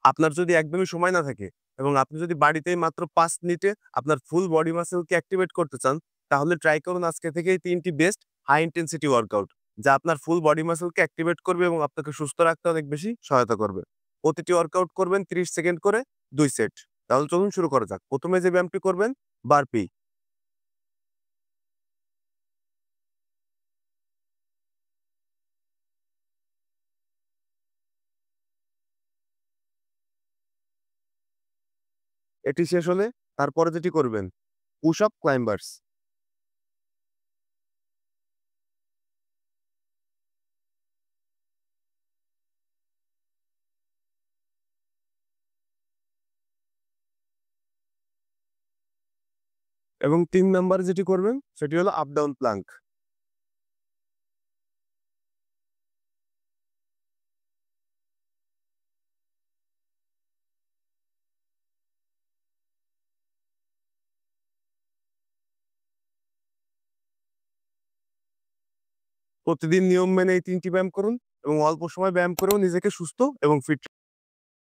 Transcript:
আপনার যদি একদমই সময় না থাকে এবং আপনি যদি বাড়িতেই মাত্র ৫ মিনিটে আপনার ফুল বডি মাসলকে অ্যাক্টিভেট করতে চান, তাহলে ট্রাই করুন আজকে থেকেই ৩ টি বেস্ট হাই ইনটেনসিটি ওয়ার্কআউট। যা আপনার ফুল বডি মাসলকে অ্যাক্টিভেট করবে এবং আপনাকে সুস্থ রাখতে অনেক বেশি সহায়তা করবে। প্রতিটি ওয়ার্কআউট করবেন ৩০ সেকেন্ড করে ২ সেট। তাহলে চলুন শুরু করা যাক। ১ম এ যে ব্যায়ামটি করবেন বারপি। এটি শেষ হলে তারপরে যেটি করবেন পুশ আপ ক্লাইম্বার্স। এবং ৩ নাম্বারে যেটি করবেন সেটি হলো আপ ডাউন প্লাঙ্ক। প্রতিদিন নিয়ম মেনে এই ৩ টি ব্যায়াম করুন এবং অল্প সময় ব্যায়াম করেও নিজেকে সুস্থ এবং ফিট